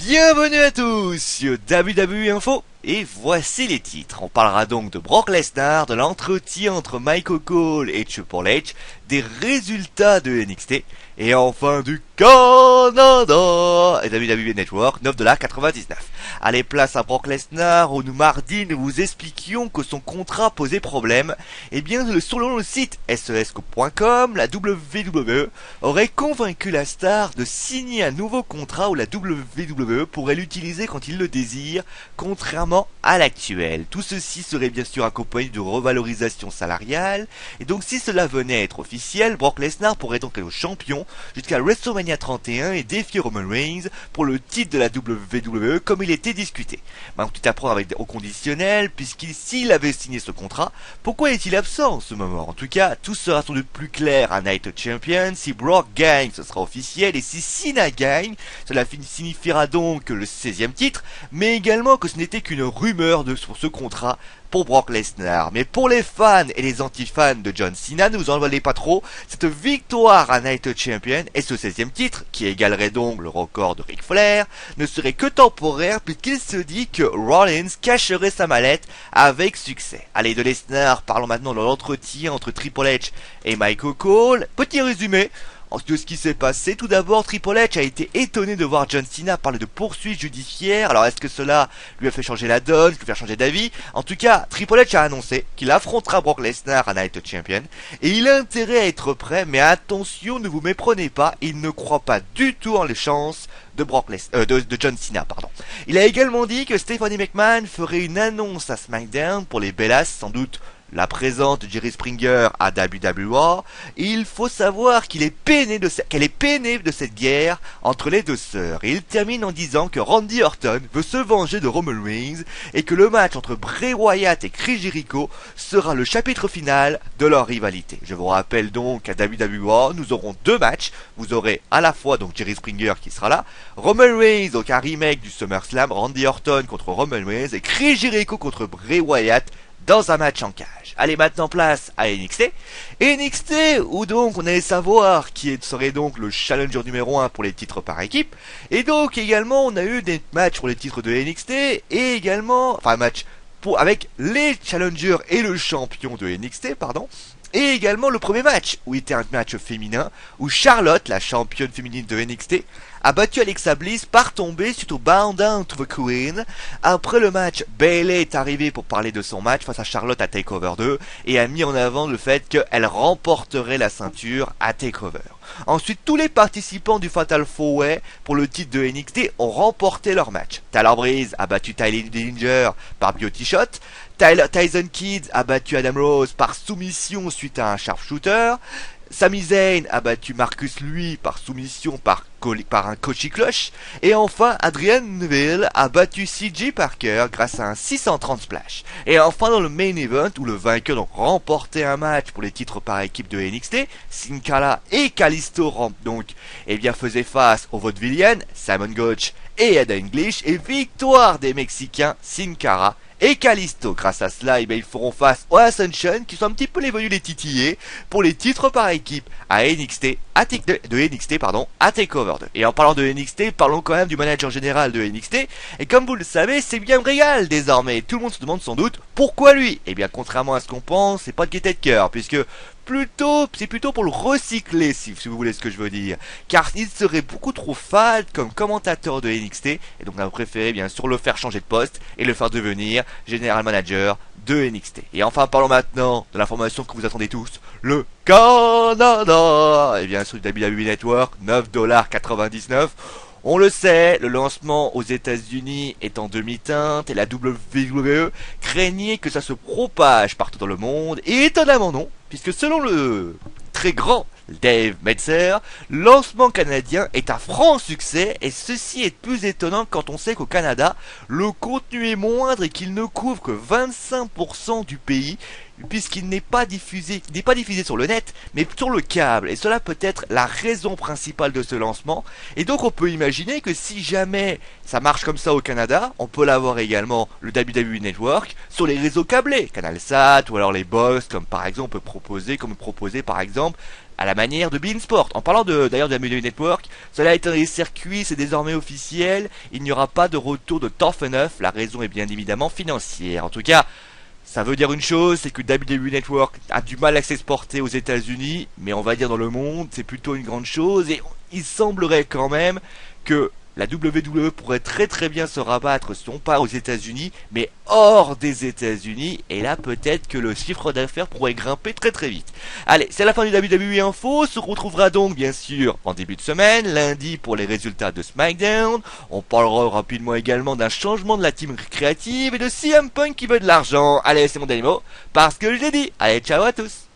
Bienvenue à tous sur WWE Info et voici les titres. On parlera donc de Brock Lesnar, de l'entretien entre Michael Cole et Triple H, des résultats de NXT et enfin du Canada et WWE Network, $9,99. Allez, place à Brock Lesnar où mardi nous vous expliquions que son contrat posait problème. Et bien selon le site SESco.com, la WWE aurait convaincu la star de signer un nouveau contrat où la WWE pourrait l'utiliser quand il le désire, contrairement à l'actuel. Tout ceci serait bien sûr accompagné de revalorisation salariale, et donc si cela venait à être officiel, Brock Lesnar pourrait donc être champion jusqu'à WrestleMania 31 et défier Roman Reigns pour le titre de la WWE comme il était discuté. Maintenant tout à prendre avec au conditionnel, s'il avait signé ce contrat, pourquoi est-il absent en ce moment? En tout cas, tout sera sans doute plus clair à Night of Champions. Si Brock gagne, ce sera officiel, et si Cena gagne, cela signifiera donc le 16e titre, mais également que ce n'était qu'une rumeur sur ce contrat pour Brock Lesnar. Mais pour les fans et les anti-fans de John Cena, ne vous en valez pas trop, cette victoire à Night of Champions et ce 16e titre, qui égalerait donc le record de Ric Flair, ne serait que temporaire puisqu'il se dit que Rollins cacherait sa mallette avec succès. Allez, de Lesnar, parlons maintenant de l'entretien entre Triple H et Michael Cole. Petit résumé de ce qui s'est passé. Tout d'abord, Triple H a été étonné de voir John Cena parler de poursuites judiciaires. Alors, est-ce que cela lui a fait changer la donne, lui a fait changer d'avis? En tout cas, Triple H a annoncé qu'il affrontera Brock Lesnar à Night of Champions et il a intérêt à être prêt, mais attention, ne vous méprenez pas, il ne croit pas du tout en les chances de John Cena, pardon. Il a également dit que Stephanie McMahon ferait une annonce à SmackDown pour les Bellas, sans doute la présence de Jerry Springer à WWE. Et il faut savoir qu'elle est peinée de cette guerre entre les deux sœurs. Et il termine en disant que Randy Orton veut se venger de Roman Reigns et que le match entre Bray Wyatt et Chris Jericho sera le chapitre final de leur rivalité. Je vous rappelle donc qu'à WWE, nous aurons deux matchs. Vous aurez à la fois donc Jerry Springer qui sera là, Roman Reigns, donc un remake du SummerSlam, Randy Orton contre Roman Reigns et Chris Jericho contre Bray Wyatt dans un match en cage. Allez, maintenant place à NXT. NXT, où donc on allait savoir qui serait donc le challenger numéro 1 pour les titres par équipe. Et donc également on a eu des matchs pour les titres de NXT et également, enfin un match avec les challengers et le champion de NXT, pardon. Et également le premier match, où il était un match féminin, où Charlotte, la championne féminine de NXT, a battu Alexa Bliss par tomber suite au Bound Down to the Queen. Après le match, Bayley est arrivée pour parler de son match face à Charlotte à TakeOver 2 et a mis en avant le fait qu'elle remporterait la ceinture à TakeOver. Ensuite, tous les participants du Fatal 4-Way pour le titre de NXT ont remporté leur match. Tyler Breeze a battu Tyler Dillinger par Beauty Shot. Tyson Kidd a battu Adam Rose par soumission suite à un sharpshooter. Sami Zayn a battu Marcus Louis par soumission par un Kochi Clutch. Et enfin, Adrian Neville a battu CJ Parker grâce à un 630 splash. Et enfin, dans le main event, où le vainqueur donc remportait un match pour les titres par équipe de NXT, Sin Cara et Kalisto faisaient face aux Vaudevillians, Simon Gotch et Ed English, et victoire des Mexicains Sin Cara et Kalisto. Grâce à cela, ils feront face aux Ascension, qui sont un petit peu venus les titiller pour les titres par équipe à NXT, à TakeOver 2. Et en parlant de NXT, parlons quand même du manager général de NXT. Et comme vous le savez, c'est bien Regal désormais. Tout le monde se demande sans doute pourquoi lui. Et bien, contrairement à ce qu'on pense, c'est pas de gaieté de cœur, puisque c'est plutôt pour le recycler, si vous voulez ce que je veux dire. Car il serait beaucoup trop fade comme commentateur de NXT, et donc on a préféré bien sûr le faire changer de poste et le faire devenir General Manager de NXT. Et enfin, parlons maintenant de l'information que vous attendez tous, le Canada. Et bien sûr, du WWE Network, $9,99. On le sait, le lancement aux États-Unis est en demi-teinte et la WWE craignait que ça se propage partout dans le monde, et étonnamment non, puisque selon le très grand Dave Meltzer, le lancement canadien est un franc succès, et ceci est plus étonnant quand on sait qu'au Canada, le contenu est moindre et qu'il ne couvre que 25% du pays, puisqu'il n'est pas diffusé sur le net, mais sur le câble. Et cela peut être la raison principale de ce lancement. Et donc on peut imaginer que si jamais ça marche comme ça au Canada, on peut l'avoir également le WWE Network sur les réseaux câblés, CanalSat ou alors les box, comme par exemple proposé par exemple à la manière de beIN Sport. En parlant d'ailleurs de la WWE Network, cela étant les circuits, c'est désormais officiel, il n'y aura pas de retour de Tough Enough, la raison est bien évidemment financière. En tout cas, ça veut dire une chose, c'est que WWE Network a du mal à s'exporter aux États-Unis, mais on va dire dans le monde, c'est plutôt une grande chose, et il semblerait quand même que la WWE pourrait très bien se rabattre, non pas aux États-Unis, mais hors des États-Unis, et là peut-être que le chiffre d'affaires pourrait grimper très vite. Allez, c'est la fin du WWE Info, on se retrouvera donc bien sûr en début de semaine, lundi pour les résultats de SmackDown, on parlera rapidement également d'un changement de la team créative et de CM Punk qui veut de l'argent. Allez, c'est mon dernier mot, parce que je l'ai dit. Allez, ciao à tous.